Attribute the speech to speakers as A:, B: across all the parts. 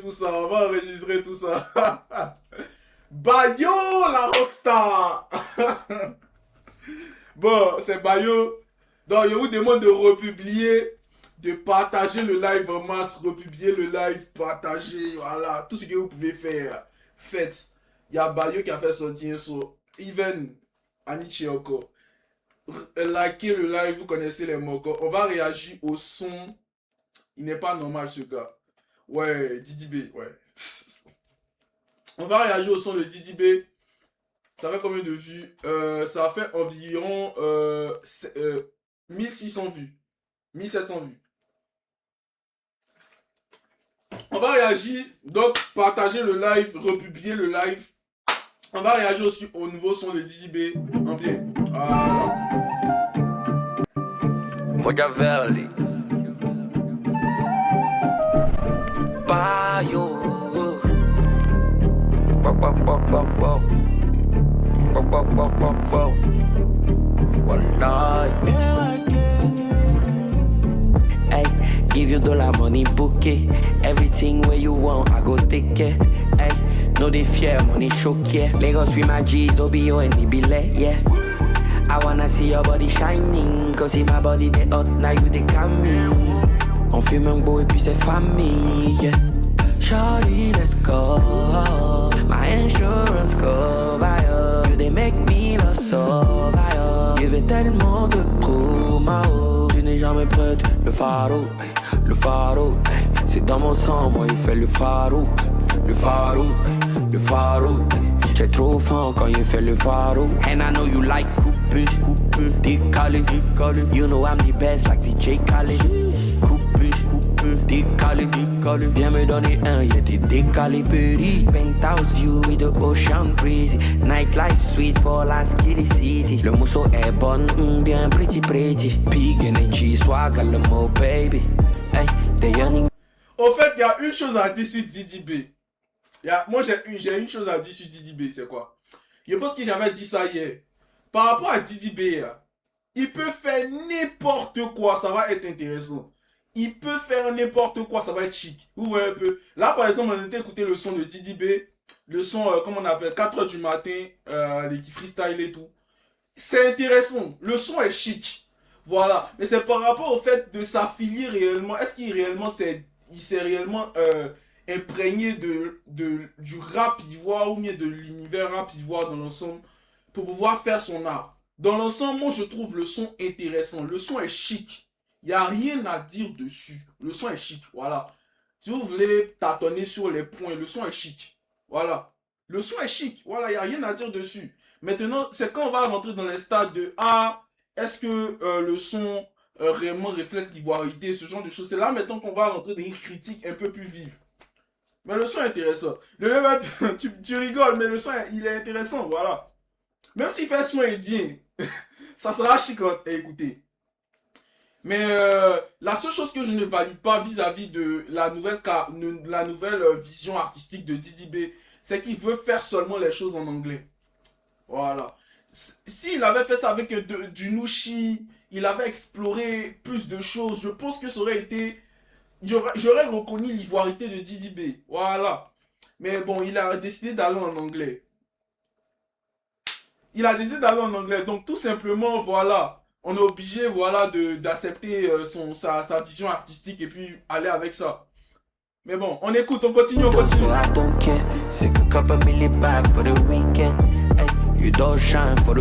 A: tout ça, on va enregistrer tout ça. Bayo, la rockstar. Bon, c'est Bayo. Donc, je vous demande de republier, de partager le live en masse, republier le live, partager, voilà, tout ce que vous pouvez faire. Faites. Il y a Bayo qui a fait sortir son Even Anichi encore. Likez le live, vous connaissez les mots. On va réagir au son. Il n'est pas normal ce gars. Ouais, Didi B, ouais. On va réagir au son de Didi B. Ça fait combien de vues? Ça a fait environ 1600 vues. 1700 vues. On va réagir, donc partagez le live, republier le live. On va réagir aussi au nouveau son de Didi B. En bien.
B: Machiavelli. Bayo. Hey, give you dollar money bouquet. Everything where you want, I go take care. Hey, no they fear, money show care. Lagos with my G's, OBO and Ibile, yeah. I wanna see your body shining. Cause if my body they hot, now you they come me. On fume un beau et puis c'est famille, yeah. Shawty, let's go. My insurance cover you. You they make me lost so you veux tellement de trop, Mao. Tu n'es jamais prête, le pharo, le pharo, c'est dans mon sang, moi il fait le pharo, le pharo, le pharo. J'ai trop faim quand il fait le pharo. And I know you like coupé, coupé, décalé, décalé. You know I'm the best like DJ Khaled. Coupé, coupé, décalé, décalé. Viens me donner un, y'a des décalés petits. Penthouse view with the ocean breeze. Nightlife sweet for la skitty city. Le mousseau est bon, bien pretty pretty. Pig energy, swag à le mot baby. Hey, the yearning.
A: Au fait, il y a une chose à dire sur Didi B. Moi, j'ai une chose à dire sur Didi B, c'est quoi? Je pense que j'avais dit ça hier. Par rapport à Didi B, il peut faire n'importe quoi, ça va être intéressant. Il peut faire n'importe quoi, ça va être chic. Vous voyez un peu. Là, par exemple, on était écouté le son de Didi B. Le son, comment on appelle, 4h du matin, les qui freestyle et tout. C'est intéressant. Le son est chic. Voilà. Mais c'est par rapport au fait de s'affilier réellement. Est-ce qu'il réellement il s'est réellement imprégné du rap ivoire ou bien de l'univers rap ivoire dans l'ensemble pour pouvoir faire son art. Dans l'ensemble, moi je trouve le son intéressant. Le son est chic. Il n'y a rien à dire dessus. Le son est chic. Voilà. Si vous voulez tâtonner sur les points, le son est chic. Voilà. Le son est chic. Voilà, il n'y a rien à dire dessus. Maintenant, c'est quand on va rentrer dans les stades de est-ce que le son réellement reflète l'ivoirité, ce genre de choses. C'est là maintenant qu'on va rentrer dans une critique un peu plus vive. Mais le son est intéressant. Tu rigoles, mais le son il est intéressant, voilà. Même s'il fait son indien, ça sera chic à écouter. Mais la seule chose que je ne valide pas vis-à-vis de la nouvelle vision artistique de Didi B, c'est qu'il veut faire seulement les choses en anglais. Voilà. S'il avait fait ça avec du Nushi, il avait exploré plus de choses, je pense que ça aurait été... J'aurais reconnu l'ivoirité de Didi B. Voilà. Mais bon, il a décidé d'aller en anglais. Il a décidé d'aller en anglais. Donc tout simplement, voilà. On est obligé, voilà, d'accepter sa vision artistique et puis aller avec ça. Mais bon, on écoute, on continue, on continue.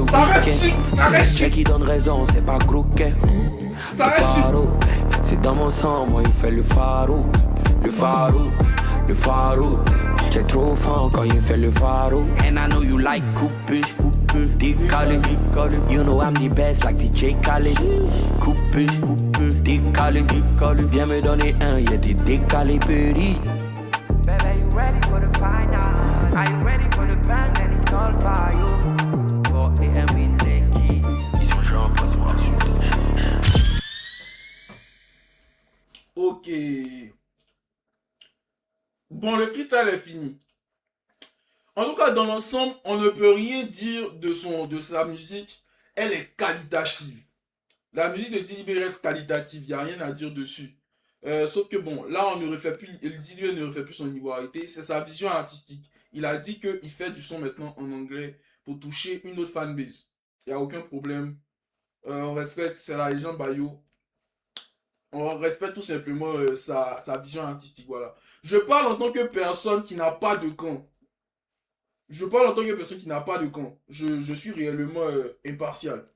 A: Ça reste chic, ça reste chic.
B: Qui donne raison, c'est pas Grouquet.
A: Ça reste chic.
B: C'est dans mon sang, moi il fait le pharo, le pharo, le pharo. J'ai trop faim quand il fait le pharo. And I know you like coupé, coupé, décalé, décalé. You know I'm the best like DJ Khaled. Coupé, coupé, décalé, décalé. Viens me donner un, y'a des décalés petits. Baby, you ready for the final? Are you ready for the bang? And it's called Bayo. 4 AM in Lekki. Ils sont genre en place,
A: Ok. Bon, le freestyle est fini. En tout cas, dans l'ensemble, on ne peut rien dire de sa musique. Elle est qualitative. La musique de Didi B reste qualitative. Il n'y a rien à dire dessus. Sauf que bon, là, on ne refait plus, le DJ ne refait plus son ivoirité, c'est sa vision artistique. Il a dit qu'il fait du son maintenant en anglais pour toucher une autre fanbase. Il n'y a aucun problème. On respecte, c'est la légende Bayo. On respecte tout simplement sa vision artistique, voilà. Je parle en tant que personne qui n'a pas de camp. Je parle en tant que personne qui n'a pas de camp. Je suis réellement impartial.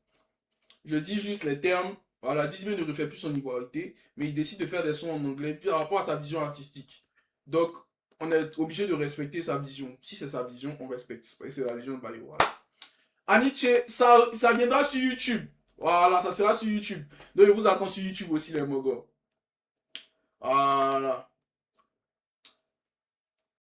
A: Je dis juste les termes. Voilà, Didibé ne refait plus son ivoirité, mais il décide de faire des sons en anglais par rapport à sa vision artistique. Donc, on est obligé de respecter sa vision. Si c'est sa vision, on respecte. C'est la vision de Bayo. Voilà. Aniche, ça viendra sur YouTube. Voilà, ça sera sur YouTube. Donc, je vous attends sur YouTube aussi, les mogos. Voilà.